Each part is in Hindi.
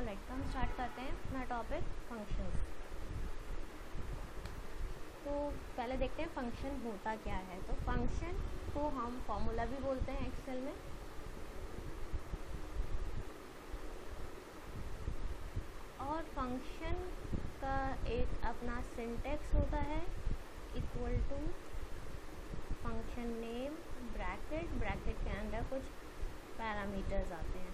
ऑलराइट, तो हम स्टार्ट करते हैं अपना टॉपिक फंक्शंस। तो पहले देखते हैं फंक्शन होता क्या है। तो फंक्शन को हम फॉर्मूला भी बोलते हैं एक्सेल में, और फंक्शन का एक अपना सिंटेक्स होता है, equal to function name bracket, bracket के अंदर कुछ पैरामीटर्स आते हैं।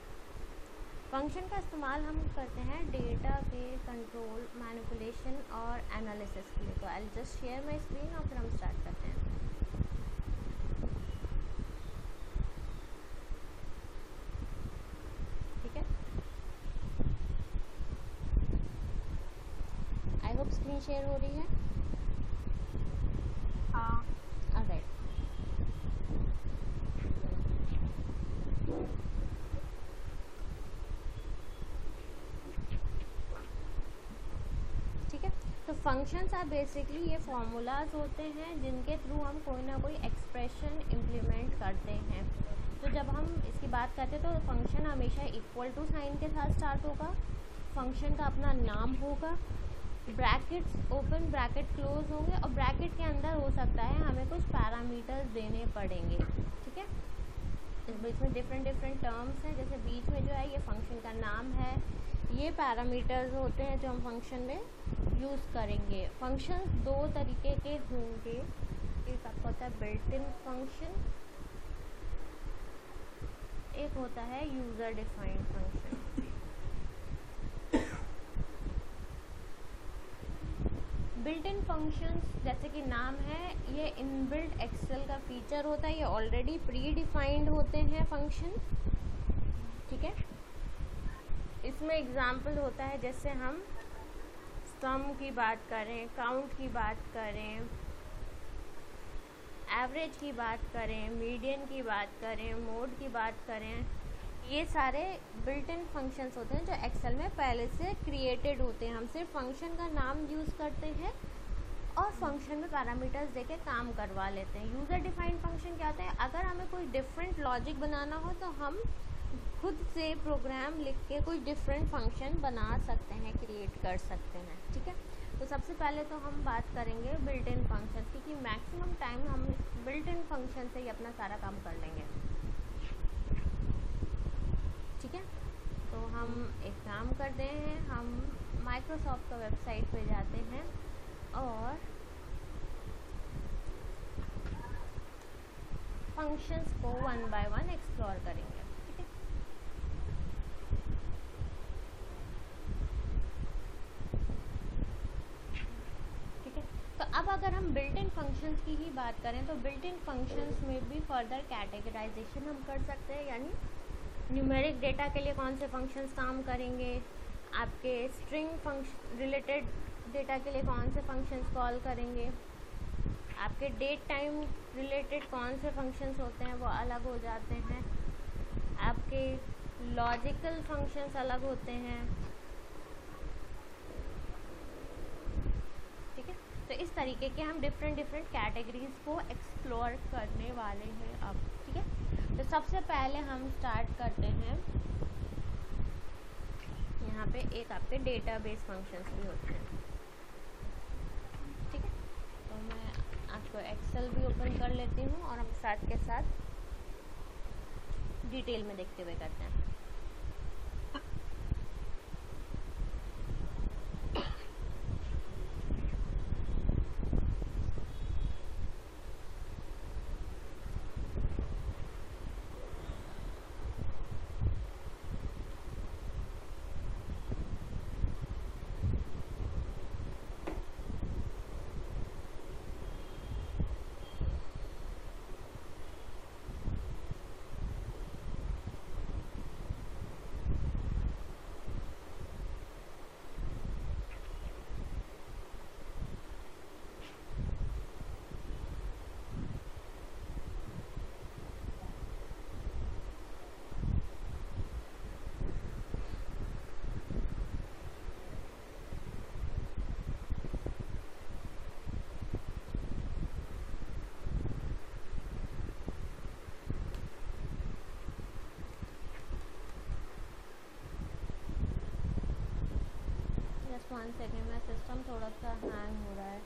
फंक्शन का इस्तेमाल हम करते हैं डेटा के कंट्रोल, मैनिपुलेशन और एनालिसिस के लिए। तो I will just share my screen और फिर हम स्टार्ट करते हैं। ठीक है, आई होप स्क्रीन शेयर हो रही है। हाँ, ऑलराइट, ठीक है। तो फंक्शंस आर बेसिकली ये फार्मूलाज होते हैं जिनके थ्रू हम कोई ना कोई एक्सप्रेशन इम्प्लीमेंट करते हैं। तो जब हम इसकी बात करते हैं तो फंक्शन हमेशा इक्वल टू साइन के साथ स्टार्ट होगा, फंक्शन का अपना नाम होगा, ब्रैकेट्स ओपन ब्रैकेट क्लोज होंगे, और ब्रैकेट के अंदर हो सकता है हमें कुछ पैरामीटर्स देने पड़ेंगे। ठीक है, इस बीच में डिफरेंट डिफरेंट टर्म्स हैं, जैसे बीच में जो है ये फंक्शन का नाम है, ये पैरामीटर्स होते हैं जो हम फंक्शन में यूज़ करेंगे। फंक्शंस दो तरीके के होंगे, एक आपका होता है बिल्ट इन फंक्शन, एक होता है user defined function. Built in functions जैसे कि नाम है, ये इनबिल्ट एक्सेल का फीचर होता है, ये ऑलरेडी प्री डिफाइंड होते हैं फंक्शन। ठीक है, इसमें एग्जाम्पल होता है जैसे हम सम की बात करें, काउंट की बात करें, एवरेज की बात करें, मीडियन की बात करें, मोड की बात करें, ये सारे बिल्ट इन फंक्शंस होते हैं जो एक्सेल में पहले से क्रिएटेड होते हैं। हम सिर्फ फंक्शन का नाम यूज़ करते हैं और फंक्शन में पैरामीटर्स देके काम करवा लेते हैं। यूज़र डिफाइंड फंक्शन क्या होता है, अगर हमें कोई डिफरेंट लॉजिक बनाना हो तो हम खुद से प्रोग्राम लिख के कोई डिफरेंट फंक्शन बना सकते हैं, क्रिएट कर सकते हैं। ठीक है, तो सबसे पहले तो हम बात करेंगे बिल्ट इन फंक्शन, क्योंकि मैक्सिमम टाइम हम बिल्ट इन फंक्शन से ही अपना सारा काम कर लेंगे। ठीक है, तो हम एक काम करते हैं, हम माइक्रोसॉफ्ट का वेबसाइट पे जाते हैं और फंक्शंस को वन बाय वन एक्सप्लोर करेंगे। ठीक है, ठीक है, तो अब अगर हम बिल्ट इन फंक्शंस की ही बात करें तो बिल्ट इन फंक्शंस में भी फर्दर कैटेगराइजेशन हम कर सकते हैं, यानी न्यूमेरिक डेटा के लिए कौन से फंक्शंस काम करेंगे, आपके स्ट्रिंग फंक्शन रिलेटेड डेटा के लिए कौन से फंक्शंस कॉल करेंगे, आपके डेट टाइम रिलेटेड कौन से फंक्शंस होते हैं वो अलग हो जाते हैं, आपके लॉजिकल फंक्शंस अलग होते हैं। ठीक है, तो इस तरीके के हम डिफरेंट डिफरेंट कैटेगरीज को एक्सप्लोर करने वाले हैं अब। ठीक है, तो सबसे पहले हम स्टार्ट करते हैं, यहाँ पे एक आपके डेटाबेस फंक्शंस भी होते हैं। ठीक है, तो मैं आपको एक्सेल भी ओपन कर लेती हूँ और हम साथ के साथ डिटेल में देखते हुए करते हैं। 1 सेकेंड में, सिस्टम थोड़ा सा हैंग हो रहा है।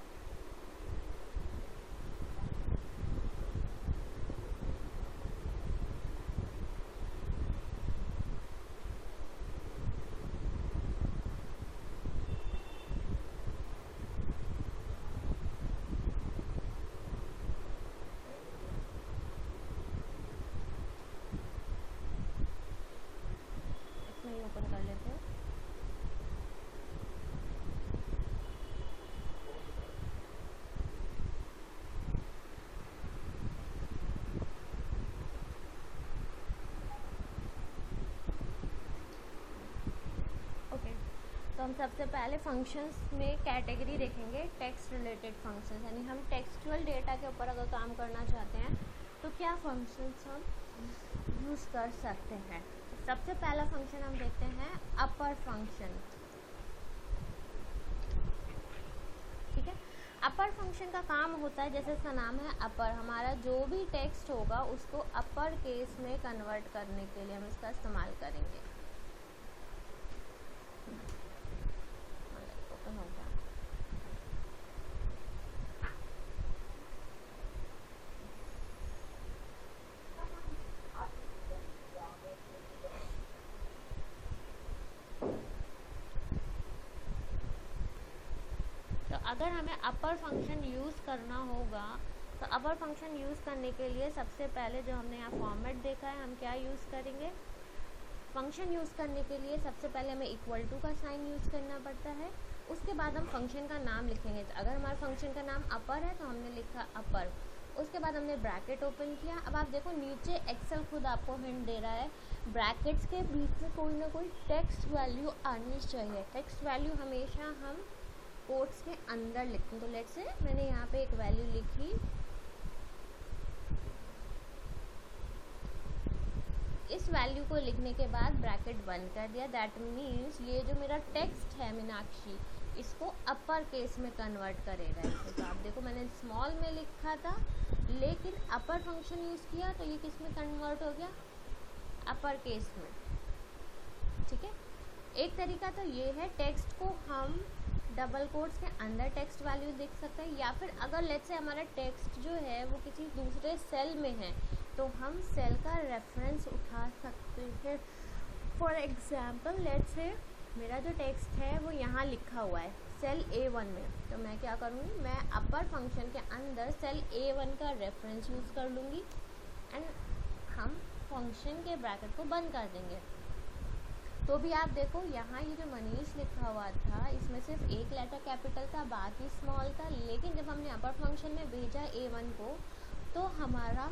इसमें ही ओपन कर लेते हैं। तो हम सबसे पहले फंक्शंस में कैटेगरी देखेंगे, टेक्स्ट रिलेटेड फंक्शंस, यानी हम टेक्सचुअल डेटा के ऊपर अगर काम करना चाहते हैं तो क्या फंक्शंस हम यूज़ कर सकते हैं। सबसे पहला फंक्शन हम देखते हैं अपर फंक्शन। ठीक है, अपर फंक्शन का काम होता है, जैसे इसका नाम है अपर, हमारा जो भी टेक्स्ट होगा उसको अपर केस में कन्वर्ट करने के लिए हम इसका इस्तेमाल करेंगे। तो अगर हमें अपर फंक्शन यूज़ करना होगा तो अपर फंक्शन यूज़ करने के लिए सबसे पहले जो हमने यहाँ फॉर्मेट देखा है, हम क्या यूज़ करेंगे। फंक्शन यूज़ करने के लिए सबसे पहले हमें इक्वल टू का साइन यूज़ करना पड़ता है। उसके बाद हम फंक्शन का नाम लिखेंगे। तो अगर हमारे फंक्शन का नाम अपर है तो हमने लिखा अपर, उसके बाद हमने ब्रैकेट ओपन किया। अब आप देखो नीचे एक्सेल खुद आपको हिंट दे रहा है, ब्रैकेट्स के बीच में कोई ना कोई टेक्स्ट वैल्यू आनी चाहिए। टेक्स्ट वैल्यू हमेशा हम कोट्स के अंदर लिखते हैं। तो लेट्स से मैंने यहाँ पे एक वैल्यू लिखी, इस वैल्यू को लिखने के बाद ब्रैकेट बंद कर दिया। दैट मीन्स ये जो मेरा टेक्स्ट है मीनाक्षी, इसको अपर केस में कन्वर्ट करेगा इसे। तो आप देखो मैंने स्मॉल में लिखा था लेकिन अपर फंक्शन यूज़ किया तो ये किस में कन्वर्ट हो गया, अपर केस में। ठीक है, एक तरीका तो ये है, टेक्स्ट को हम डबल कोट्स के अंदर टेक्स्ट वैल्यू देख सकते हैं, या फिर अगर लेट्स से हमारा टेक्स्ट जो है वो किसी दूसरे सेल में है तो हम सेल का रेफरेंस उठा सकते हैं। फॉर एग्जाम्पल लेट्स से मेरा जो टेक्स्ट है वो यहाँ लिखा हुआ है सेल A1 में, तो मैं क्या करूँगी, मैं अपर फंक्शन के अंदर सेल A1 का रेफरेंस यूज़ कर लूँगी एंड हम फंक्शन के ब्रैकेट को बंद कर देंगे। तो भी आप देखो यहाँ ये जो मनीष लिखा हुआ था इसमें सिर्फ एक लेटर कैपिटल था, बाकी स्मॉल था, लेकिन जब हमने अपर फंक्शन में भेजा A1 को तो हमारा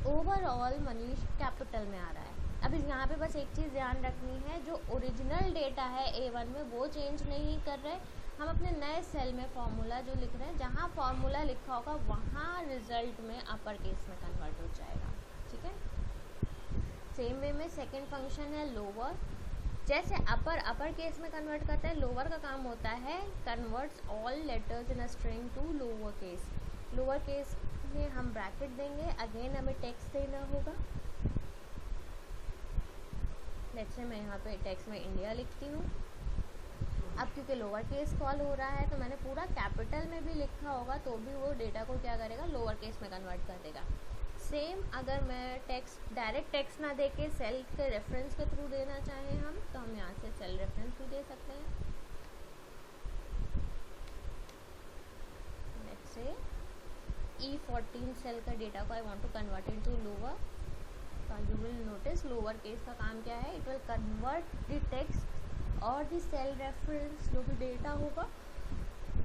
ओवरऑल मनीष कैपिटल में आ रहा है। अब इस यहाँ पे बस एक चीज़ ध्यान रखनी है, जो ओरिजिनल डेटा है A1 में वो चेंज नहीं कर रहे, हम अपने नए सेल में फॉर्मूला जो लिख रहे हैं, जहाँ फॉर्मूला लिखा होगा वहाँ रिजल्ट में अपर केस में कन्वर्ट हो जाएगा। ठीक है, सेम वे में सेकेंड फंक्शन है लोअर। जैसे अपर केस में कन्वर्ट करता है, लोअर का काम होता है converts all letters in a string to lower case. Lower case में हम ब्रैकेट देंगे, अगेन हमें टेक्स्ट देना होगा। लेट्स से मैं यहाँ पे टेक्स्ट में इंडिया लिखती हूँ। अब क्योंकि लोअर केस कॉल हो रहा है तो मैंने पूरा कैपिटल में भी लिखा होगा तो भी वो डेटा को क्या करेगा, लोअर केस में कन्वर्ट कर देगा। सेम अगर मैं टेक्स्ट डायरेक्ट टेक्स्ट ना दे के सेल के रेफरेंस के थ्रू देना चाहें हम, तो हम यहाँ से सेल रेफरेंस भी दे सकते हैं। लेट्स से E14 सेल का डेटा को I want to convert into lower, तो you will notice lower case का काम क्या है, it will convert the text or the cell reference जो भी डेटा होगा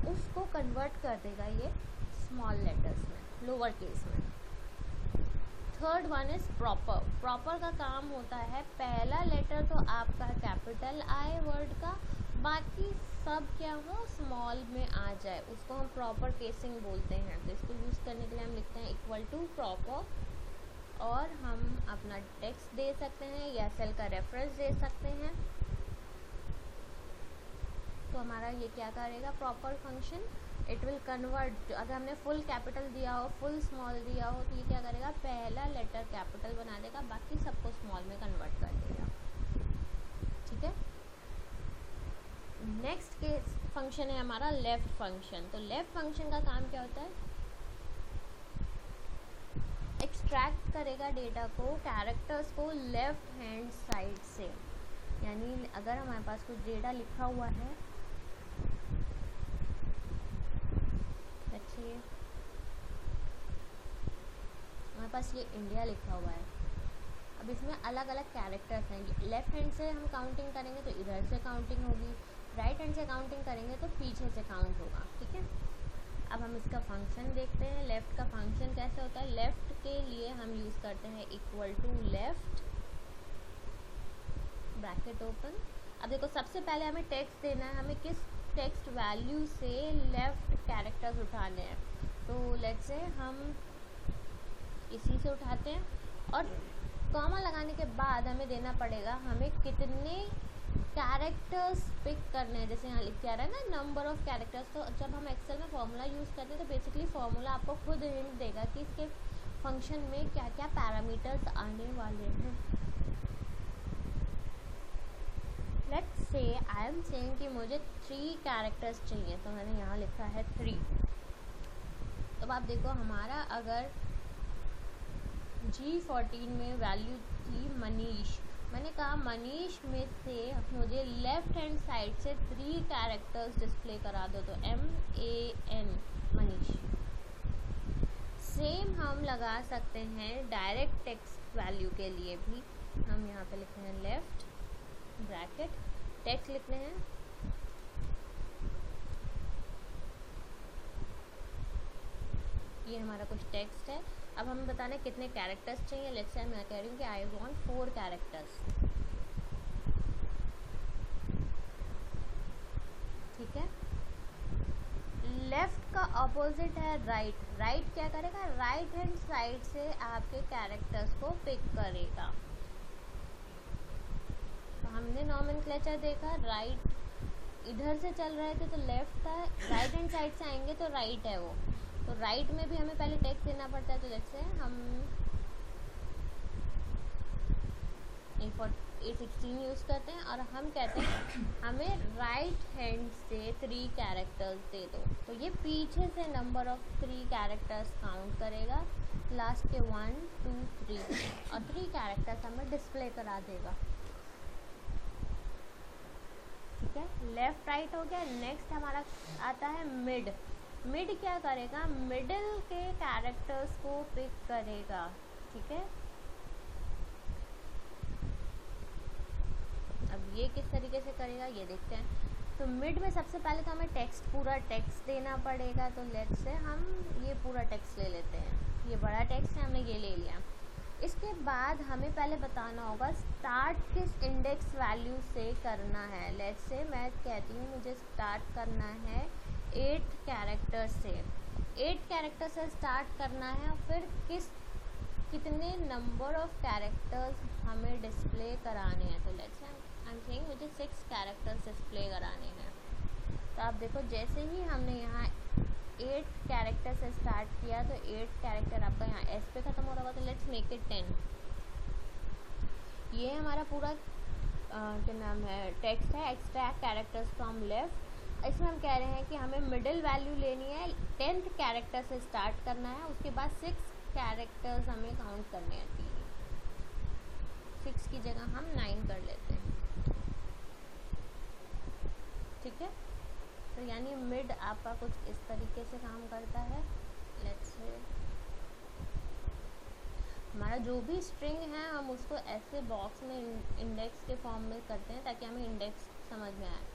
उसको कन्वर्ट कर देगा ये स्मॉल लेटर्स में, लोअर केस में। Third one is proper. Proper का काम होता है पहला लेटर तो आपका कैपिटल आए वर्ड का, बाकी सब क्या हो स्मॉल में आ जाए, उसको हम प्रॉपर केसिंग बोलते हैं। तो इसको यूज़ करने के लिए हम लिखते हैं इक्वल टू प्रॉपर और हम अपना टेक्स्ट दे सकते हैं या सेल का रेफरेंस दे सकते हैं। तो हमारा ये क्या करेगा, proper function it will convert, अगर हमने फुल कैपिटल दिया हो फुल स्मॉल दिया हो तो ये क्या करेगा, पहला लेटर कैपिटल बना देगा, बाकी सबको स्मॉल में कन्वर्ट कर देगा। ठीक है, नेक्स्ट फंक्शन है हमारा लेफ्ट फंक्शन। तो लेफ्ट फंक्शन का काम क्या होता है, एक्सट्रैक्ट करेगा डेटा को, कैरेक्टर्स को लेफ्ट हैंड साइड से। यानी अगर हमारे पास कुछ डेटा लिखा हुआ है, देखिए हमारे पास ये इंडिया लिखा हुआ है। अब इसमें अलग अलग कैरेक्टर्स हैं। लेफ्ट हैंड से हम काउंटिंग करेंगे तो इधर से काउंटिंग होगी, राइट हैंड से काउंटिंग करेंगे तो पीछे से काउंट होगा, ठीक है। अब हम इसका फंक्शन देखते हैं। लेफ़्ट का फंक्शन कैसे होता है, लेफ़्ट के लिए हम यूज़ करते हैं equal to left bracket open. अब देखो सबसे पहले हमें टेक्स्ट देना है, हमें किस टेक्स्ट वैल्यू से लेफ़्ट कैरेक्टर्स उठाने हैं। तो लेट्स से हम इसी से उठाते हैं और कॉमा लगाने के बाद हमें देना पड़ेगा हमें कितने कैरेक्टर्स पिक करने हैं। जैसे यहाँ लिख के आ रहा है ना नंबर ऑफ कैरेक्टर्स। तो जब हम एक्सेल में फॉर्मूला यूज़ करते हैं तो बेसिकली फॉर्मूला आपको खुद हिंट देगा कि इसके फंक्शन में क्या क्या पैरामीटर्स आने वाले हैं। Let's say I am saying कि मुझे 3 कैरेक्टर्स चाहिए, तो मैंने यहाँ लिखा है 3। तो आप देखो हमारा अगर G14 में वैल्यू थी मनीष, मैंने कहा मनीष में से मुझे लेफ़्ट हैंड साइड से 3 कैरेक्टर्स डिस्प्ले करा दो, तो MAN मनीष। सेम हम लगा सकते हैं डायरेक्ट टेक्स्ट वैल्यू के लिए भी। हम यहाँ पे लिखते हैं लेफ्ट ब्रैकेट टेक्स्ट लिखते हैं, ये हमारा कुछ टेक्स्ट है। अब हमें बताना है कितने कैरेक्टर्स चाहिए। लेट्स से मैं कह रही हूँ कि आई वांट 4 कैरेक्टर्स, ठीक है। लेफ्ट का ऑपोजिट है राइट। राइट क्या करेगा, राइट हैंड साइड से आपके कैरेक्टर्स को पिक करेगा। तो हमने नॉमेनक्लेचर देखा, राइट इधर से चल रहे थे तो लेफ्ट था, राइट हैंड साइड से आएंगे तो राइट है वो। तो राइट में भी हमें पहले टेक्स्ट देना पड़ता है। तो जैसे हम A16 यूज़ करते हैं और हम कहते हैं हमें राइट हैंड से 3 कैरेक्टर्स दे दो। तो ये पीछे से नंबर ऑफ 3 कैरेक्टर्स काउंट करेगा, लास्ट के 1 2 3 और 3 कैरेक्टर्स हमें डिस्प्ले करा देगा, ठीक है। लेफ्ट राइट हो गया। नेक्स्ट हमारा आता है मिड। मिड क्या करेगा, मिडिल के कैरेक्टर्स को पिक करेगा, ठीक है। अब ये किस तरीके से करेगा ये देखते हैं। तो मिड में सबसे पहले तो हमें टेक्स्ट, पूरा टेक्स्ट देना पड़ेगा। तो लेट्स से हम ये पूरा टेक्स्ट ले लेते हैं, ये बड़ा टेक्स्ट है, हमने ये ले लिया। इसके बाद हमें पहले बताना होगा स्टार्ट किस इंडेक्स वैल्यू से करना है। लेट्स से मैं कहती हूँ मुझे स्टार्ट करना है 8 कैरेक्टर से, 8 कैरेक्टर से स्टार्ट करना है। और फिर कितने नंबर ऑफ कैरेक्टर्स हमें डिस्प्ले कराने हैं। तो let's say I am saying मुझे 6 कैरेक्टर्स डिस्प्ले कराने हैं। तो आप देखो जैसे ही हमने यहाँ 8 कैरेक्टर से स्टार्ट किया तो 8 कैरेक्टर आपका यहाँ एस पे ख़त्म हो रहा होगा। तो लेट्स मेक इट 10। ये हमारा पूरा क्या नाम है टेक्स्ट है, एक्सट्रैक्ट कैरेक्टर्स फ्रॉम लेफ्ट। इसमें हम कह रहे हैं कि हमें मिडिल वैल्यू लेनी है, 10th कैरेक्टर से स्टार्ट करना है, उसके बाद 6 कैरेक्टर्स हमें काउंट करने हैं। 6 की जगह हम 9 कर लेते हैं, ठीक है। तो यानी मिड आपका कुछ इस तरीके से काम करता है। लेट्स से हमारा जो भी स्ट्रिंग है हम उसको ऐसे बॉक्स में इंडेक्स के फॉर्म में करते हैं ताकि हमें इंडेक्स समझ में आए।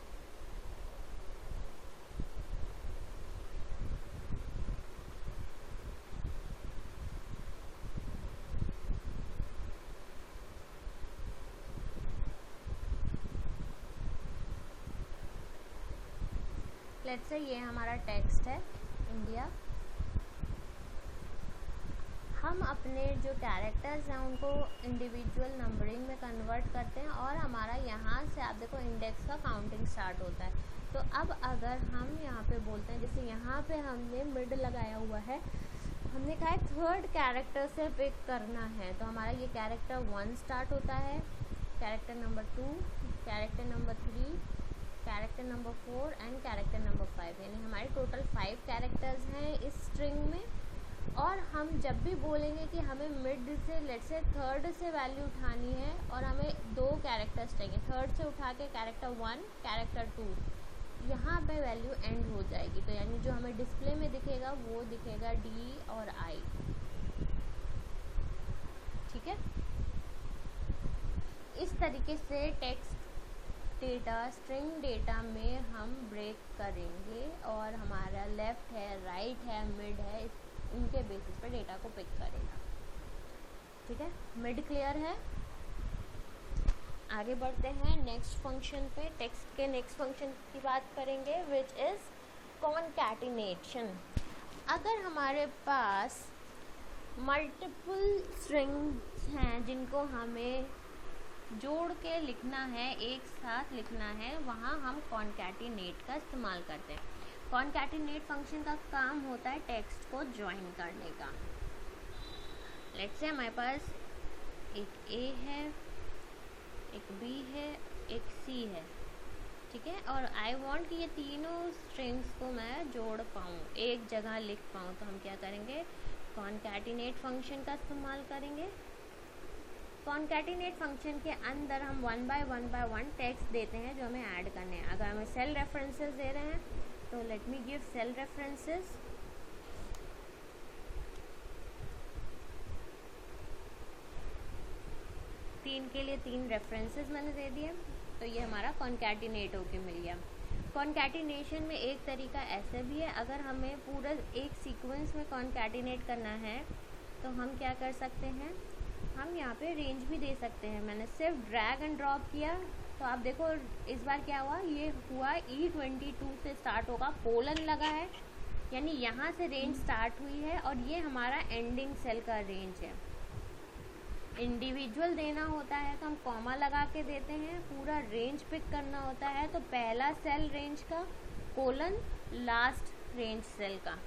लेट्स से ये हमारा टेक्स्ट है इंडिया। हम अपने जो कैरेक्टर्स हैं उनको इंडिविजुअल नंबरिंग में कन्वर्ट करते हैं और हमारा यहाँ से आप देखो इंडेक्स का काउंटिंग स्टार्ट होता है। तो अब अगर हम यहाँ पे बोलते हैं, जैसे यहाँ पे हमने मिड लगाया हुआ है, हमने कहा है 3rd कैरेक्टर से पिक करना है। तो हमारा ये कैरेक्टर 1 स्टार्ट होता है, character number 2, character number 3, character number 4 and character number 5, यानी हमारे टोटल 5 कैरेक्टर्स हैं इस स्ट्रिंग में। और हम जब भी बोलेंगे कि हमें मिड से लेट्स से थर्ड से वैल्यू उठानी है और हमें 2 कैरेक्टर्स चाहिए, थर्ड से उठा के कैरेक्टर 1 कैरेक्टर 2, यहाँ पे वैल्यू एंड हो जाएगी। तो यानी जो हमें डिस्प्ले में दिखेगा वो दिखेगा डी और आई, ठीक है। इस तरीके से टेक्स्ट डेटा स्ट्रिंग डेटा में हम ब्रेक करेंगे और हमारा लेफ़्ट है, राइट है, मिड है, उनके बेसिस पर डेटा को पिक करेगा, ठीक है। मिड क्लियर है। आगे बढ़ते हैं नेक्स्ट फंक्शन पे। टेक्स्ट के नेक्स्ट फंक्शन की बात करेंगे विच इज़ कॉनकैटिनेशन। अगर हमारे पास मल्टीपल स्ट्रिंग्स हैं जिनको हमें जोड़ के लिखना है, एक साथ लिखना है, वहाँ हम कॉनकैटिनेट का इस्तेमाल करते हैं। कॉनकैटिनेट फंक्शन का काम होता है टेक्स्ट को ज्वाइन करने का। लेट्स से हमारे पास एक ए है, एक बी है, एक सी है, ठीक है। और आई वांट कि ये तीनों स्ट्रिंग्स को मैं जोड़ पाऊँ, एक जगह लिख पाऊँ, तो हम क्या करेंगे, कॉनकैटिनेट फंक्शन का इस्तेमाल करेंगे। कॉनकैटिनेट फंक्शन के अंदर हम 1 बाय 1 टेक्स्ट देते हैं जो हमें ऐड करने हैं। अगर हमें सेल रेफरेंसेस दे रहे हैं तो let me give cell references. तीन के लिए 3 रेफरेंसेस मैंने दे दिए, तो ये हमारा कॉनकैटिनेट होके मिल गया। कॉनकैटिनेशन में एक तरीका ऐसे भी है, अगर हमें पूरा एक सीक्वेंस में कॉनकैटिनेट करना है तो हम क्या कर सकते हैं, हम यहाँ पे रेंज भी दे सकते हैं। मैंने सिर्फ ड्रैग एंड ड्रॉप किया तो आप देखो इस बार क्या हुआ, ये हुआ E22 से स्टार्ट होगा, कोलन लगा है, यानी यहाँ से रेंज स्टार्ट हुई है और ये हमारा एंडिंग सेल का रेंज है। इंडिविजुअल देना होता है तो हम कॉमा लगा के देते हैं, पूरा रेंज पिक करना होता है तो पहला सेल रेंज का कोलन लास्ट रेंज सेल का।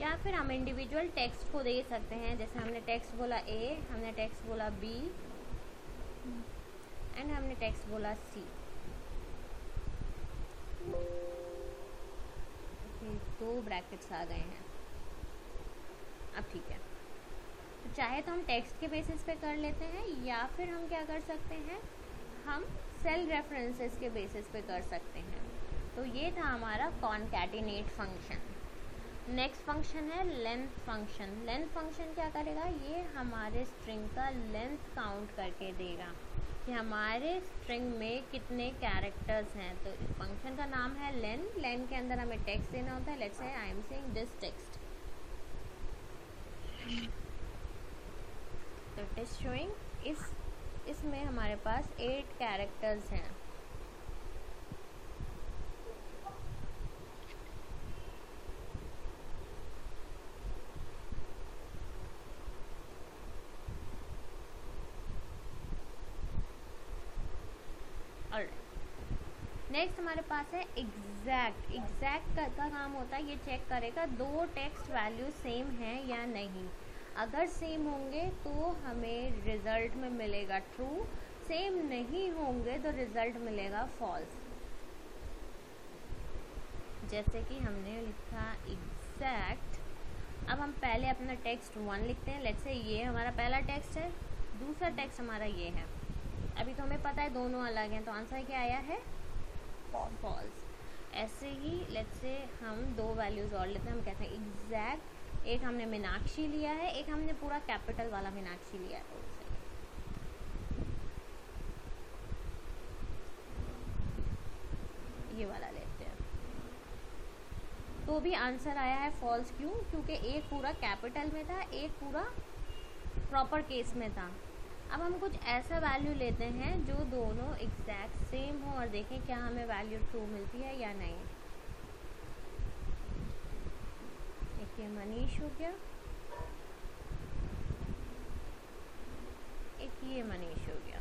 या फिर हम इंडिविजुअल टेक्स्ट को दे सकते हैं, जैसे हमने टेक्स्ट बोला ए, हमने टेक्स्ट बोला बी एंड हमने टेक्स्ट बोला सी। दो ब्रैकेट्स आ गए हैं, अब ठीक है। तो चाहे तो हम टेक्स्ट के बेसिस पे कर लेते हैं या फिर हम क्या कर सकते हैं, हम सेल रेफरेंसेस के बेसिस पे कर सकते हैं। तो ये था हमारा कॉनकैटिनेट फंक्शन। नेक्स्ट फंक्शन है लेंथ फंक्शन। लेंथ फंक्शन क्या करेगा, ये हमारे स्ट्रिंग का लेंथ काउंट करके देगा कि हमारे स्ट्रिंग में कितने कैरेक्टर्स हैं। तो इस फंक्शन का नाम है लेन। लेन के अंदर हमें टेक्स्ट देना होता है। Let's say I am saying this text, तो इट इज शोइंग इसमें हमारे पास 8 कैरेक्टर्स हैं। नेक्स्ट हमारे पास है एग्जैक्ट। एग्जैक्ट का काम होता है ये चेक करेगा 2 टेक्स्ट वैल्यू सेम है या नहीं। अगर सेम होंगे तो हमें रिजल्ट में मिलेगा ट्रू, सेम नहीं होंगे तो रिजल्ट मिलेगा फॉल्स। जैसे कि हमने लिखा एग्जैक्ट, अब हम पहले अपना टेक्स्ट 1 लिखते हैं। लेट्स से ये हमारा पहला टेक्स्ट है, दूसरा टेक्स्ट हमारा ये है। अभी तो हमें पता है दोनों अलग हैं, तो आंसर क्या आया है, फॉल्स। ऐसे ही लेट्स से हम 2 वैल्यूज़ और लेते हैं। हम कहते हैं एग्जैक्ट, एक हमने मीनाक्षी लिया है, एक हमने पूरा कैपिटल वाला मीनाक्षी लिया है। ये वाला लेते हैं, तो भी आंसर आया है फॉल्स। क्यों? क्योंकि एक पूरा कैपिटल में था, एक पूरा प्रॉपर केस में था। अब हम कुछ ऐसा वैल्यू लेते हैं जो दोनों एग्जैक्ट सेम हो और देखें क्या हमें वैल्यू ट्रू मिलती है या नहीं। एक ये मनीष हो गया, एक ये मनीष हो गया।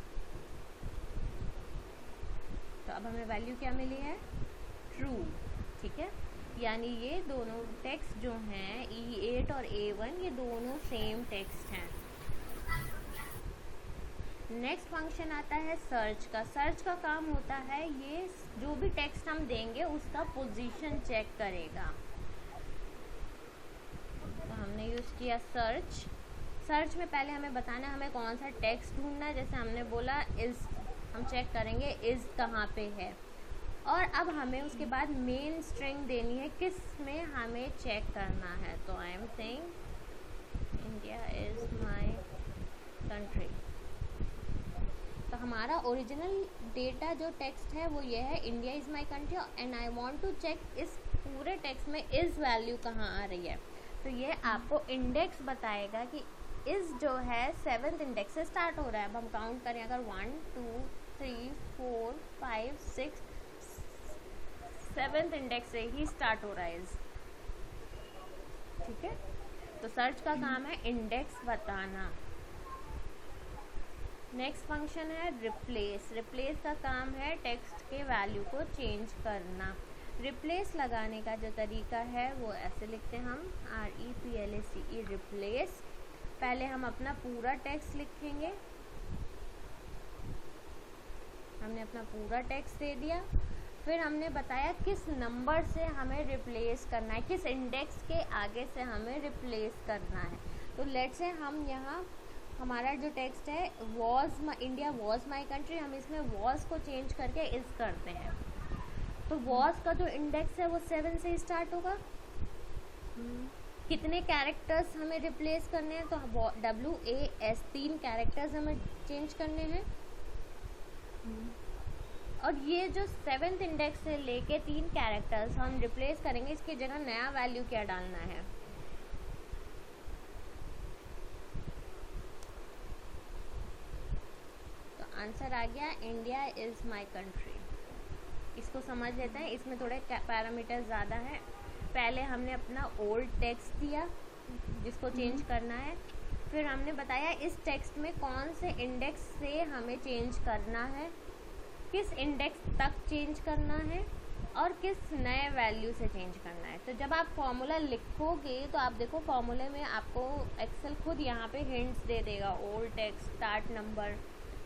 तो अब हमें वैल्यू क्या मिली है, ट्रू। ठीक है, यानी ये दोनों टेक्स्ट जो हैं E8 और A1 ये दोनों सेम टेक्स्ट हैं। नेक्स्ट फंक्शन आता है सर्च का। सर्च का काम होता है ये जो भी टेक्स्ट हम देंगे उसका पोजीशन चेक करेगा। तो हमने यूज़ किया सर्च। सर्च में पहले हमें बताना है हमें कौन सा टेक्स्ट ढूंढना है। जैसे हमने बोला इज़, हम चेक करेंगे इज़ कहाँ पे है, और अब हमें उसके बाद मेन स्ट्रिंग देनी है किस में हमें चेक करना है। तो I am saying India is my country. तो हमारा ओरिजिनल डेटा जो टेक्स्ट है वो ये है, India is my country, and I want to check इस पूरे टेक्स्ट में इज़ वैल्यू कहाँ आ रही है। तो ये आपको इंडेक्स बताएगा कि इज़ जो है 7th इंडेक्स से स्टार्ट हो रहा है। अब हम काउंट करें अगर 1 2 3 4 5 6 7th इंडेक्स से ही स्टार्ट हो रहा है इज़। ठीक है, तो सर्च का काम है इंडेक्स बताना। नेक्स्ट फंक्शन है रिप्लेस। रिप्लेस का काम है टेक्स्ट के वैल्यू को चेंज करना। रिप्लेस लगाने का जो तरीका है वो ऐसे लिखते हैं हम REPLACE, रिप्लेस। पहले हम अपना पूरा टेक्स्ट लिखेंगे, हमने अपना पूरा टेक्स्ट दे दिया, फिर हमने बताया किस नंबर से हमें रिप्लेस करना है, किस इंडेक्स के आगे से हमें रिप्लेस करना है। तो लेट्स से हम यहाँ हमारा जो टेक्स्ट है इंडिया वॉज माई कंट्री, हम इसमें वॉज को चेंज करके इज़ करते हैं। तो वॉज का जो इंडेक्स है वो 7 से स्टार्ट होगा। कितने कैरेक्टर्स हमें रिप्लेस करने हैं, तो WAS 3 कैरेक्टर्स हमें चेंज करने हैं। और ये जो 7th इंडेक्स से लेके 3 कैरेक्टर्स हम रिप्लेस करेंगे, इसकी जगह नया वैल्यू क्या डालना है। तो आंसर आ गया इंडिया इज़ माय कंट्री। इसको समझ लेते हैं, इसमें थोड़े पैरामीटर ज़्यादा हैं। पहले हमने अपना ओल्ड टेक्स्ट दिया जिसको चेंज करना है, फिर हमने बताया इस टेक्स्ट में कौन से इंडेक्स से हमें चेंज करना है, किस इंडेक्स तक चेंज करना है, और किस नए वैल्यू से चेंज करना है। तो जब आप फॉर्मूला लिखोगे तो आप देखो फॉर्मूले में आपको एक्सेल खुद यहाँ पे हिंट्स दे देगा, old text, start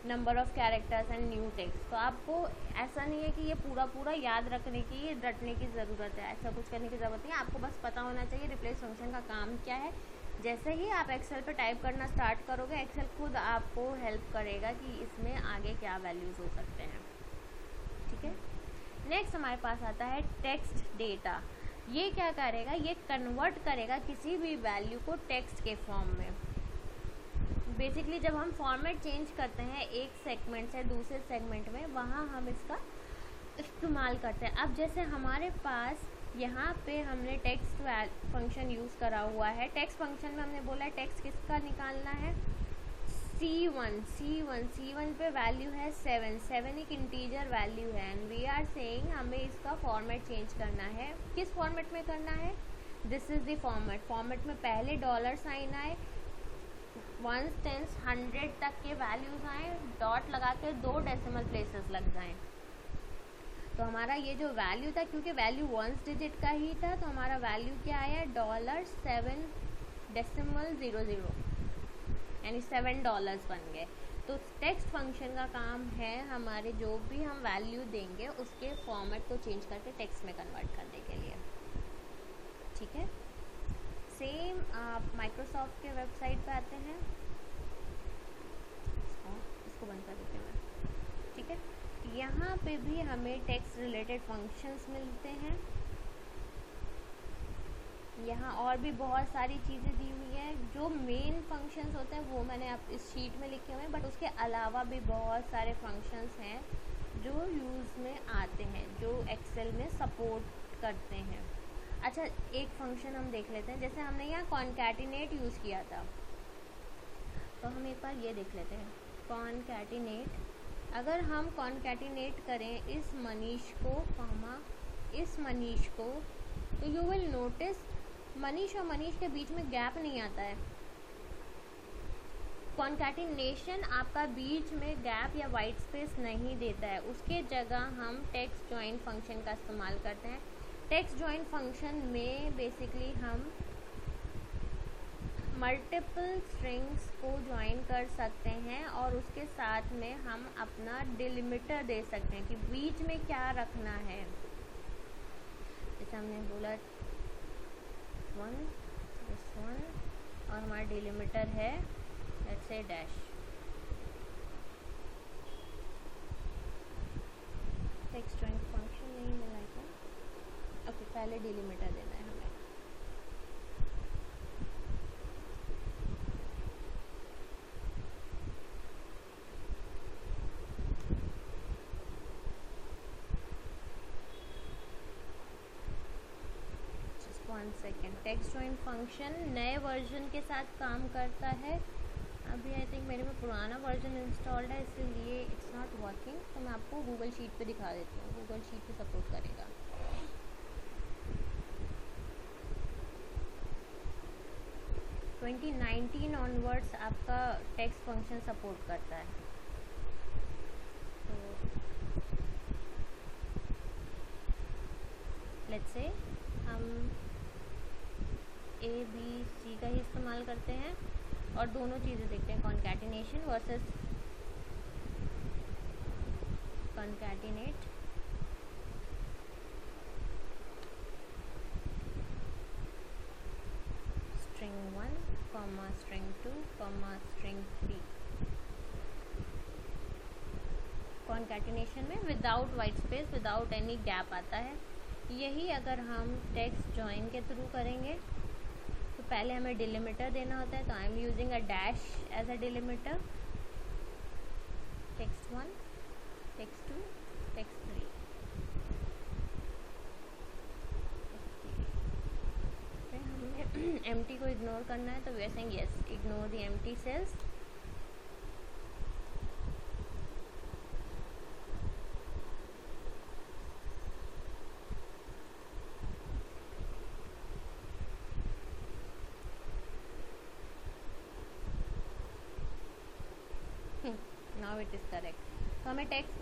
number of characters and new text. तो आपको ऐसा नहीं है कि ये पूरा याद रखने की, रटने की ज़रूरत है, ऐसा कुछ करने की ज़रूरत नहीं है। आपको बस पता होना चाहिए रिप्लेस फंक्शन का काम क्या है। जैसे ही आप एक्सेल पे टाइप करना स्टार्ट करोगे, एक्सेल खुद आपको हेल्प करेगा कि इसमें आगे क्या वैल्यूज़ हो सकते हैं। ठीक है, नेक्स्ट हमारे पास आता है टेक्स्ट डेटा। ये क्या करेगा, ये कन्वर्ट करेगा किसी भी वैल्यू को टेक्स्ट के फॉर्म में। बेसिकली जब हम फॉर्मेट चेंज करते हैं एक सेगमेंट से दूसरे सेगमेंट में, वहाँ हम इसका इस्तेमाल करते हैं। अब जैसे हमारे पास यहाँ पे हमने टेक्स्ट फंक्शन यूज़ करा हुआ है। टेक्स्ट फंक्शन में हमने बोला है टेक्स्ट किसका निकालना है, C1 पे वैल्यू है 7 एक इंटीजर वैल्यू है, एंड वी आर सेइंग हमें इसका फॉर्मेट चेंज करना है। किस फॉर्मेट में करना है, दिस इज़ द फॉर्मेट में पहले $साइन आए, 1 10 100 तक के वैल्यूज़ आए, डॉट लगा के 2 डेसिमल प्लेसेस लग जाएं। तो हमारा ये जो वैल्यू था, क्योंकि वैल्यू 1 डिजिट का ही था, तो हमारा वैल्यू क्या आया, $7.00, यानी $7 बन गए। तो टेक्स्ट फंक्शन का काम है हमारे जो भी हम वैल्यू देंगे उसके फॉर्मेट को चेंज करके टेक्स्ट में कन्वर्ट करने के लिए। ठीक है, सेम आप माइक्रोसॉफ्ट के वेबसाइट पे आते हैं, इसको बंद कर देते हैं। ठीक है, यहाँ पे भी हमें टेक्स्ट रिलेटेड फंक्शंस मिलते हैं। यहाँ और भी बहुत सारी चीज़ें दी हुई हैं। जो मेन फंक्शंस होते हैं वो मैंने आप इस शीट में लिखे हुए हैं, बट उसके अलावा भी बहुत सारे फंक्शंस हैं जो यूज़ में आते हैं, जो एक्सेल में सपोर्ट करते हैं। अच्छा, एक फंक्शन हम देख लेते हैं। जैसे हमने यहाँ कॉन्कैटिनेट यूज़ किया था, तो हम एक बार ये देख लेते हैं। कॉनकैटिनेट, अगर हम कॉनकैटिनेट करें इस मनीष को कॉमा इस मनीष को, तो यू विल नोटिस मनीष और मनीष के बीच में गैप नहीं आता है। कॉनकैटिनेशन आपका बीच में गैप या वाइट स्पेस नहीं देता है, उसके जगह हम टेक्स्ट जॉइन फंक्शन का इस्तेमाल करते हैं। टेक्स्ट जॉइन फंक्शन में बेसिकली हम मल्टीपल स्ट्रिंग्स को ज्वाइन कर सकते हैं और उसके साथ में हम अपना डिलिमिटर दे सकते हैं कि बीच में क्या रखना है। जैसे हमने बोला 1 दिस 1 और हमारा डिलिमिटर है let's say dash. Text join function नहीं मिला क्या? ओके, पहले डिलिमिटर देना है हमें। सेकेंड, टेक्स्ट जॉइन फंक्शन नए वर्जन के साथ काम करता है। अभी आई थिंक मेरे में पुराना वर्जन इंस्टॉल्ड है इसलिए इट्स नॉट वर्किंग, तो मैं आपको गूगल शीट पे दिखा देती हूँ। गूगल शीट पे सपोर्ट करेगा। तो 2019 ऑनवर्ड्स आपका टेक्स्ट फंक्शन सपोर्ट करता है। तो लेट्स से हम ABC का ही इस्तेमाल करते हैं और दोनों चीज़ें देखते हैं, concatenation versus concatenate. String 1 comma string 2 comma string 3। Concatenation में without white space without any gap आता है। यही अगर हम टेक्स्ट जॉइन के थ्रू करेंगे तो पहले हमें डिलिमिटर देना होता है, तो I am using a dash as a delimiter. Text 1 text 2 text 3। फिर हमें एम्प्टी को इग्नोर करना है, तो we are saying yes ignore the empty cells. Now it is correct. तो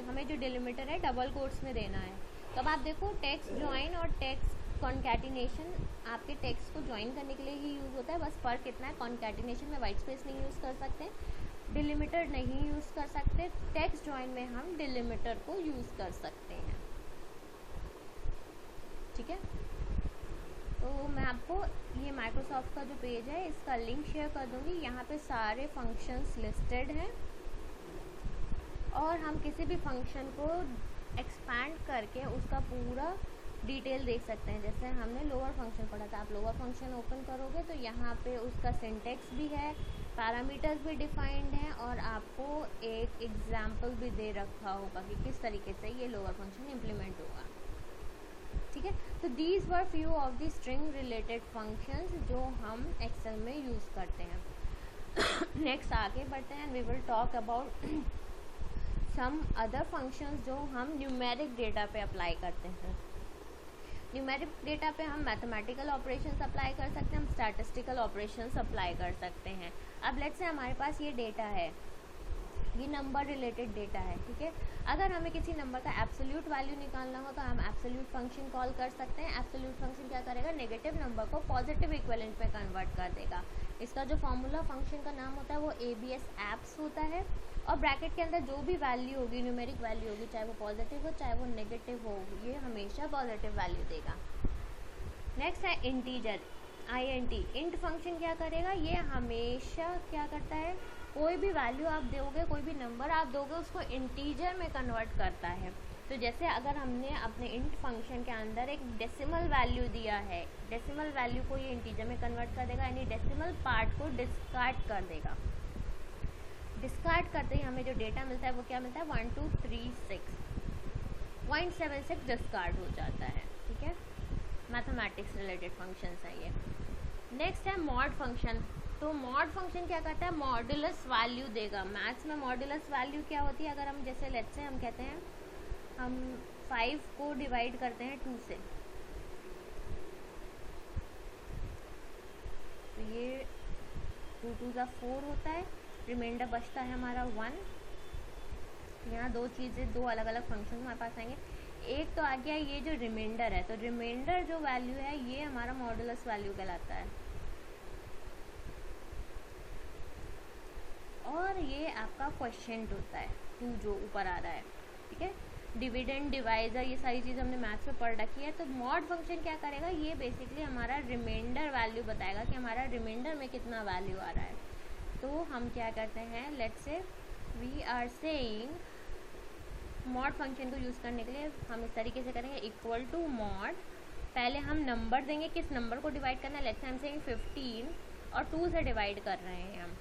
हमें जो डिलिमिटर है डबल कोट्स में देना है। तो अब आप देखो टेक्स्ट ज्वाइन और टेक्स्ट कॉनकैटिनेशन आपके टेक्स्ट को ज्वाइन करने के लिए ही यूज़ होता है। बस फ़र्क इतना है, कॉनकैटिनेशन में वाइट स्पेस नहीं यूज़ कर सकते, डिलिमिटर नहीं यूज़ कर सकते। टेक्स्ट ज्वाइन में हम डिलिमिटर को यूज़ कर सकते हैं। ठीक है, तो मैं आपको ये माइक्रोसॉफ्ट का जो पेज है इसका लिंक शेयर कर दूँगी। यहाँ पे सारे फंक्शंस लिस्टेड हैं और हम किसी भी फंक्शन को एक्सपैंड करके उसका पूरा डिटेल देख सकते हैं। जैसे हमने लोअर फंक्शन पढ़ा था, आप लोअर फंक्शन ओपन करोगे तो यहाँ पे उसका सिंटेक्स भी है, पैरामीटर्स भी डिफाइंड हैं और आपको एक एग्जाम्पल भी दे रखा होगा कि किस तरीके से ये लोअर फंक्शन इम्प्लीमेंट होगा। ठीक है, तो these were few of the string related functions जो हम एक्सेल में यूज़ करते हैं। नेक्स्ट आगे बढ़ते हैं, we will talk about some other functions जो हम न्यूमेरिक डेटा पे अप्लाई करते हैं। न्यूमेरिक डेटा पे हम मैथमेटिकल ऑपरेशंस अप्लाई कर सकते हैं, हम स्टैटिस्टिकल ऑपरेशंस अप्लाई कर सकते हैं। अब लेट्स से हमारे पास ये डेटा है, ये नंबर रिलेटेड डेटा है। ठीक है, अगर हमें किसी नंबर का एब्सोल्यूट वैल्यू निकालना हो तो हम एब्सोल्यूट फंक्शन कॉल कर सकते हैं। एब्सोल्यूट फंक्शन क्या करेगा, नेगेटिव नंबर को पॉजिटिव इक्विवेलेंट में कन्वर्ट कर देगा। इसका जो फॉर्मूला फंक्शन का नाम होता है वो ABS एप्स होता है और ब्रैकेट के अंदर जो भी वैल्यू होगी, न्यूमेरिक वैल्यू होगी, चाहे वो पॉजिटिव हो चाहे वो नेगेटिव हो, ये हमेशा पॉजिटिव वैल्यू देगा। नेक्स्ट है इंटीजर, INT। इंट फंक्शन क्या करेगा, ये हमेशा क्या करता है, कोई भी वैल्यू आप दोगे, कोई भी नंबर आप दोगे, उसको इंटीजर में कन्वर्ट करता है। तो जैसे अगर हमने अपने इंट फंक्शन के अंदर एक डेसिमल वैल्यू दिया है, डेसिमल वैल्यू को ये इंटीजर में कन्वर्ट कर देगा, यानी डेसिमल पार्ट को डिस्कार्ड कर देगा। डिस्कार्ड करते ही हमें जो डेटा मिलता है वो क्या मिलता है, 1236.76 डिस्कार्ड हो जाता है। ठीक है, मैथमेटिक्स रिलेटेड फंक्शंस है ये। नेक्स्ट है मॉड फंक्शन। तो मॉड फंक्शन क्या करता है, मॉड्यूलस वैल्यू देगा। मैथ्स में मॉड्यूलस वैल्यू क्या होती है, अगर हम जैसे लेट्स से हम कहते हैं हम 5 को डिवाइड करते हैं 2 से, तो ये 2 2 ज़ा 4 होता है, रिमाइंडर बचता है हमारा 1। यहाँ दो चीज़ें, दो अलग अलग फंक्शन हमारे पास आएंगे। एक तो आ गया ये जो रिमाइंडर है, तो रिमाइंडर जो वैल्यू है ये हमारा मॉड्यूलस वैल्यू कहलाता है। और ये आपका क्वोशिएंट होता है 2 जो ऊपर आ रहा है, ठीक है। डिविडेंड, डिवाइजर, ये सारी चीज़ हमने मैथ्स में पढ़ रखी है। तो मॉड फंक्शन क्या करेगा, ये बेसिकली हमारा रिमाइंडर वैल्यू बताएगा कि हमारा रिमाइंडर में कितना वैल्यू आ रहा है। तो हम क्या करते हैं, let's say we are saying, mod function को यूज़ करने के लिए हम इस तरीके से करेंगे, इक्वल टू मॉड, पहले हम नंबर देंगे, किस नंबर को डिवाइड करना है, लेट्स से हम सेइंग 15 और 2 से डिवाइड कर रहे हैं हम,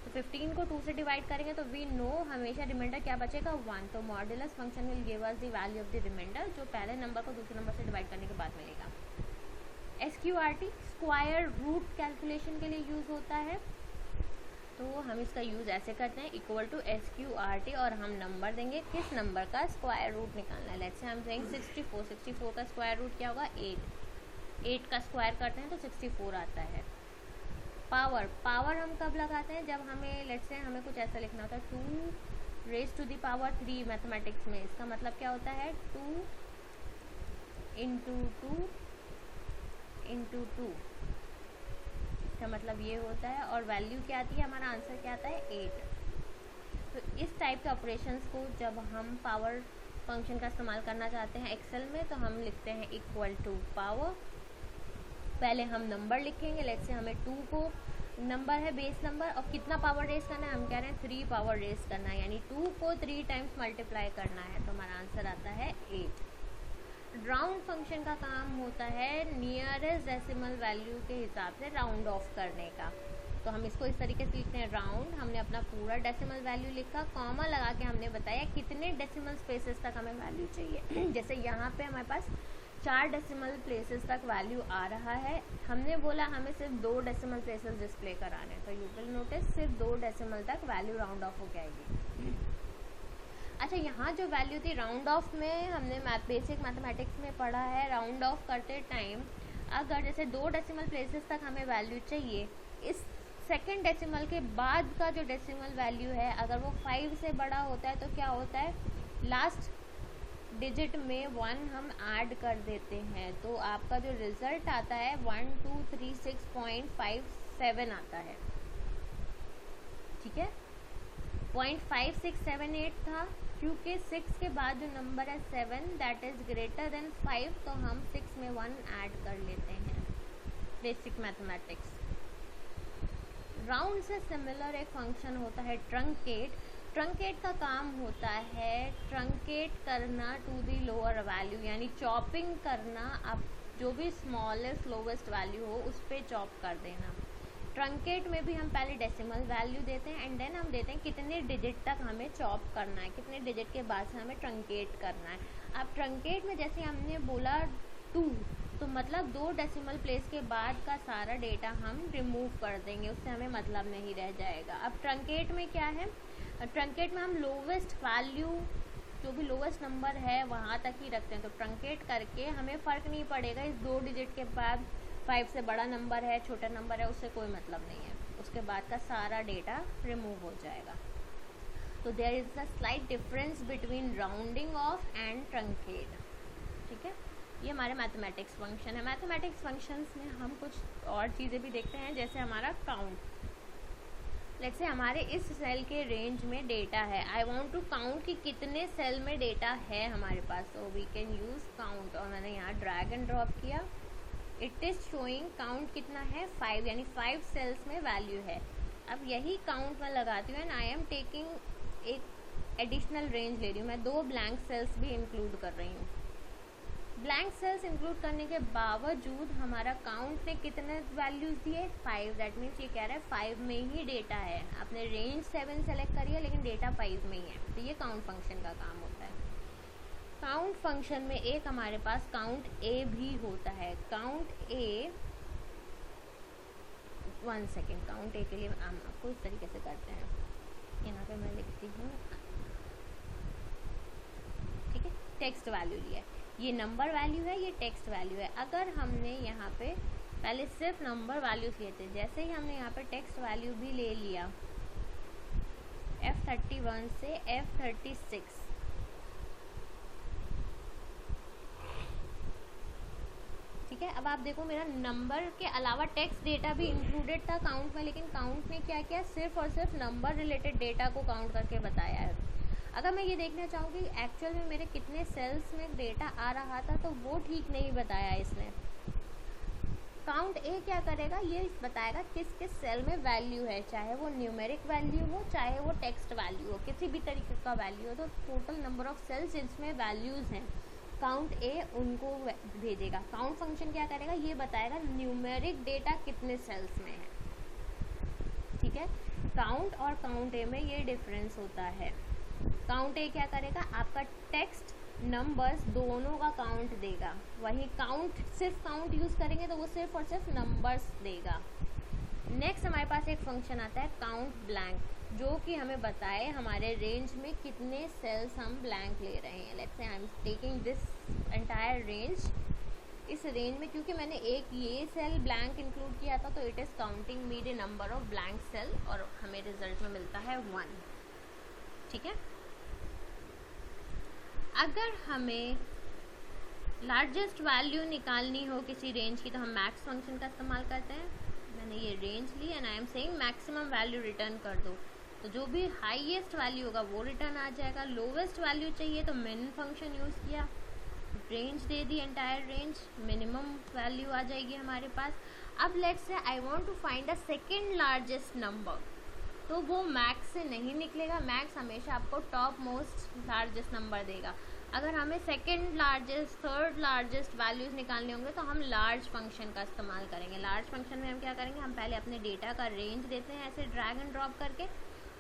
तो 15 को 2 से डिवाइड करेंगे तो वी नो हमेशा रिमाइंडर क्या बचेगा, 1। तो modulus function will give us the value of the remainder, जो पहले नंबर को दूसरे नंबर से डिवाइड करने के बाद मिलेगा। SQRT स्क्वायर रूट कैलकुलेशन के लिए यूज़ होता है, तो हम इसका यूज़ ऐसे करते हैं, इक्वल टू SQRT और हम नंबर देंगे, किस नंबर का स्क्वायर रूट निकालना है। लेट्स से हम देंगे 64 का स्क्वायर रूट क्या होगा, 8 का स्क्वायर करते हैं तो 64 आता है। पावर हम कब लगाते हैं, जब हमें लेट्स से हमें कुछ ऐसा लिखना होता है 2 raise to the power 3 mathematics में। इसका मतलब क्या होता है, 2 इंटू 2 इंटू 2, इसका मतलब ये होता है। और वैल्यू क्या आती है, हमारा आंसर क्या आता है, 8। तो इस टाइप के ऑपरेशंस को जब हम पावर फंक्शन का इस्तेमाल करना चाहते हैं एक्सेल में, तो हम लिखते हैं इक्वल टू पावर, पहले हम नंबर लिखेंगे, लेट्स से हमें 2 को नंबर है बेस नंबर, और कितना पावर रेस करना है, हम कह रहे हैं 3 पावर रेस करना है, यानी 2 को 3 टाइम्स मल्टीप्लाई करना है, तो हमारा आंसर आता है 8। राउंड फंक्शन का काम होता है नियरेस्ट डेसिमल वैल्यू के हिसाब से राउंड ऑफ करने का। तो हम इसको इस तरीके से लिखते हैं, राउंड, हमने अपना पूरा डेसिमल वैल्यू लिखा, कॉमा लगा के हमने बताया कितने डेसिमल स्पेसेस तक हमें वैल्यू चाहिए। जैसे यहाँ पे हमारे पास 4 डेसिमल प्लेसेस तक वैल्यू आ रहा है, हमने बोला हमें सिर्फ 2 डेसिमल प्लेसेस डिस्प्ले कराने हैं, तो यू विल नोटिस सिर्फ 2 डेसिमल तक वैल्यू राउंड ऑफ हो जाएगी। अच्छा, यहाँ जो वैल्यू थी राउंड ऑफ में, हमने बेसिक मैथमेटिक्स में पढ़ा है, राउंड ऑफ करते टाइम अगर जैसे 2 डेसिमल प्लेसेस तक हमें वैल्यू चाहिए, इस सेकेंड डेसिमल के बाद का जो डेसिमल वैल्यू है अगर वो 5 से बड़ा होता है तो क्या होता है, लास्ट डिजिट में 1 हम ऐड कर देते हैं, तो आपका जो रिज़ल्ट आता है 1236.57 आता है, ठीक है। 0.5678 था, क्योंकि 6 के बाद जो नंबर है 7 दैट इज़ ग्रेटर देन 5, तो हम 6 में 1 ऐड कर लेते हैं, बेसिक मैथमेटिक्स। राउंड से सिमिलर एक फंक्शन होता है ट्रंकेट। ट्रंकेट का काम होता है ट्रंकेट करना टू दी लोअर वैल्यू, यानी चॉपिंग करना, आप जो भी स्मॉलेस्ट लोवेस्ट वैल्यू हो उस पर चॉप कर देना। ट्रंकेट में भी हम पहले डेसिमल वैल्यू देते हैं एंड देन हम देते हैं कितने डिजिट तक हमें चॉप करना है, कितने डिजिट के बाद से हमें ट्रंकेट करना है। अब ट्रंकेट में जैसे हमने बोला 2, तो मतलब 2 डेसिमल प्लेस के बाद का सारा डेटा हम रिमूव कर देंगे, उससे हमें मतलब नहीं रह जाएगा। अब ट्रंकेट में क्या है, ट्रंकेट में हम लोवेस्ट वैल्यू, जो भी लोवेस्ट नंबर है वहाँ तक ही रखते हैं, तो ट्रंकेट करके हमें फ़र्क नहीं पड़ेगा इस 2 डिजिट के बाद 5 से बड़ा नंबर है छोटा नंबर है, उससे कोई मतलब नहीं है, उसके बाद का सारा डेटा रिमूव हो जाएगा। तो there is a slight difference between rounding off and truncate, ठीक है। ये हमारे मैथमेटिक्स फंक्शन है। मैथमेटिक्स फंक्शंस में हम कुछ और चीज़ें भी देखते हैं, जैसे हमारा काउंट। लेट्स से हमारे इस सेल के रेंज में डेटा है, आई वांट टू काउंट कि कितने सेल में डेटा है हमारे पास, तो वी कैन यूज़ काउंट, और मैंने यहाँ ड्रैग एंड ड्रॉप किया, इट इज़ शोइंग काउंट कितना है 5, यानी 5 सेल्स में वैल्यू है। अब यही काउंट मैं लगाती हूँ एंड आई एम टेकिंग एक एडिशनल रेंज ले रही हूँ, मैं 2 ब्लैंक सेल्स भी इंक्लूड कर रही हूँ। ब्लैंक सेल्स इंक्लूड करने के बावजूद हमारा काउंट ने कितने वैल्यूज़ दिए, 5, दैट मीन्स ये कह रहा है 5 में ही डेटा है। आपने रेंज 7 सेलेक्ट करी है लेकिन डेटा 5 में ही है, तो ये काउंट फंक्शन का काम होता है। काउंट फंक्शन में एक हमारे पास काउंट ए भी होता है। काउंट ए 1 सेकेंड, काउंट ए के लिए हम आपको इस तरीके से करते हैं। यहाँ पे मैं लिखती हूँ, ठीक है, टेक्स्ट वैल्यू लिया है, ये नंबर वैल्यू है, ये टेक्स्ट वैल्यू है। अगर हमने यहाँ पे पहले सिर्फ नंबर वैल्यूज लिए थे, जैसे ही हमने यहाँ पे टेक्स्ट वैल्यू भी ले लिया F31 से F36, ठीक है। अब आप देखो मेरा नंबर के अलावा टेक्स्ट डेटा भी इंक्लूडेड था काउंट में, लेकिन काउंट ने क्या किया, सिर्फ और सिर्फ नंबर रिलेटेड डेटा को काउंट करके बताया है। अगर मैं ये देखना चाहूँगी एक्चुअल में मेरे कितने सेल्स में डेटा आ रहा था, तो वो ठीक नहीं बताया इसने। काउंट ए क्या करेगा, ये बताएगा किस किस सेल में वैल्यू है, चाहे वो न्यूमेरिक वैल्यू हो, चाहे वो टेक्स्ट वैल्यू हो, किसी भी तरीके का वैल्यू हो, तो टोटल नंबर ऑफ सेल्स जिसमें वैल्यूज़ हैं काउंट ए उनको भेजेगा। काउंट फंक्शन क्या करेगा, ये बताएगा न्यूमेरिक डेटा कितने सेल्स में है, ठीक है। काउंट और काउंट ए में ये डिफरेंस होता है। काउंट ए क्या करेगा, आपका टेक्स्ट नंबर्स दोनों का काउंट देगा, वहीं काउंट सिर्फ काउंट यूज़ करेंगे तो वो सिर्फ और सिर्फ नंबर्स देगा। नेक्स्ट हमारे पास एक फंक्शन आता है काउंट ब्लैंक, जो कि हमें बताए हमारे रेंज में कितने सेल्स हम ब्लैंक ले रहे हैं। Let's say I am taking this entire range, इस रेंज में क्योंकि मैंने एक ये सेल ब्लैंक इंक्लूड किया था, तो it is counting me the number of blank cell, और हमें रिजल्ट में मिलता है 1, ठीक है। अगर हमें लार्जेस्ट वैल्यू निकालनी हो किसी रेंज की, तो हम मैक्स फंक्शन का इस्तेमाल करते हैं। मैंने ये रेंज ली and I am saying maximum value return कर दो, तो जो भी हाईएस्ट वैल्यू होगा वो रिटर्न आ जाएगा। लोवेस्ट वैल्यू चाहिए तो मिन फंक्शन यूज़ किया, रेंज दे दी, एंटायर रेंज, मिनिमम वैल्यू आ जाएगी हमारे पास। अब let's say I want to find the second largest number, तो वो मैक्स से नहीं निकलेगा, मैक्स हमेशा आपको टॉप मोस्ट लार्जेस्ट नंबर देगा। अगर हमें second largest, third largest values निकालने होंगे तो हम लार्ज फंक्शन का इस्तेमाल करेंगे। लार्ज फंक्शन में हम क्या करेंगे, हम पहले अपने डेटा का रेंज देते हैं ऐसे ड्रैग एंड ड्रॉप करके।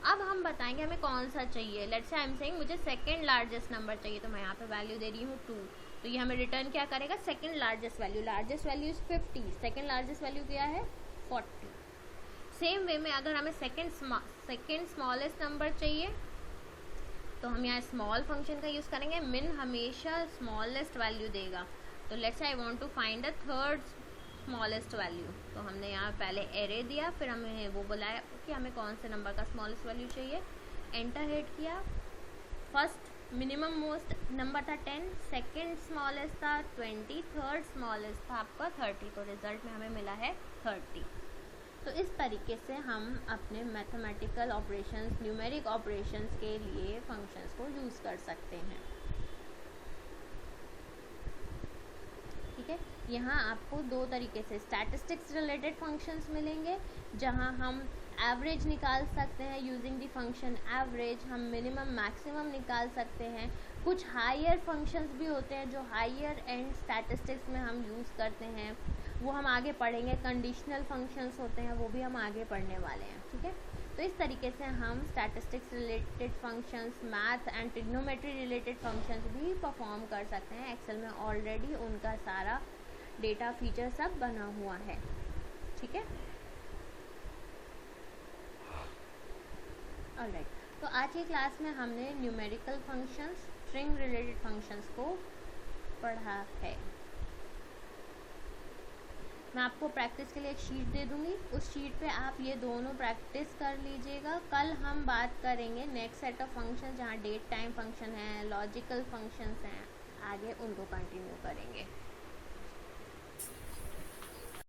अब हम बताएंगे हमें कौन सा चाहिए। Let's say I am saying मुझे सेकंड लार्जेस्ट नंबर चाहिए, तो मैं यहाँ पे वैल्यू दे रही हूँ 2, तो ये हमें रिटर्न क्या करेगा, second largest value. Largest value is 50, second largest value क्या है 40। सेम वे में अगर हमें सेकंड स्मॉलेस्ट नंबर चाहिए, तो हम यहाँ स्मॉल फंक्शन का यूज़ करेंगे। मिन हमेशा स्मॉलेस्ट वैल्यू देगा, तो let's say I want to find the third smallest value, तो हमने यहाँ पहले एरे दिया, फिर हमें वो बुलाया कि हमें कौन से नंबर का स्मॉलेस्ट वैल्यू चाहिए, एंटर हिट किया। फर्स्ट मिनिमम मोस्ट नंबर था 10, सेकंड स्मॉलेस्ट था 20, थर्ड स्मॉलेस्ट था आपका 30, तो रिजल्ट में हमें मिला है 30। तो इस तरीके से हम अपने मैथमेटिकल ऑपरेशंस, न्यूमेरिक ऑपरेशंस के लिए फंक्शंस को यूज़ कर सकते हैं, ठीक है। यहाँ आपको दो तरीके से स्टैटिस्टिक्स रिलेटेड फंक्शंस मिलेंगे, जहाँ हम एवरेज निकाल सकते हैं यूजिंग द फंक्शन एवरेज, हम मिनिमम मैक्सिमम निकाल सकते हैं। कुछ हायर फंक्शंस भी होते हैं जो हायर एंड स्टैटिस्टिक्स में हम यूज़ करते हैं, वो हम आगे पढ़ेंगे। कंडीशनल फंक्शंस होते हैं, वो भी हम आगे पढ़ने वाले हैं, ठीक है। तो इस तरीके से हम statistics related functions, math and trigonometry related functions भी परफॉर्म कर सकते हैं। एक्सेल में ऑलरेडी उनका सारा डेटा फीचर सब बना हुआ है, ठीक है। ऑलराइट, तो आज की क्लास में हमने numerical functions, string related functions को पढ़ा है। मैं आपको प्रैक्टिस के लिए एक शीट दे दूँगी, उस शीट पे आप ये दोनों प्रैक्टिस कर लीजिएगा। कल हम बात करेंगे नेक्स्ट सेट ऑफ फंक्शन, जहाँ डेट टाइम फंक्शन है, लॉजिकल फंक्शंस हैं, आगे उनको कंटिन्यू करेंगे।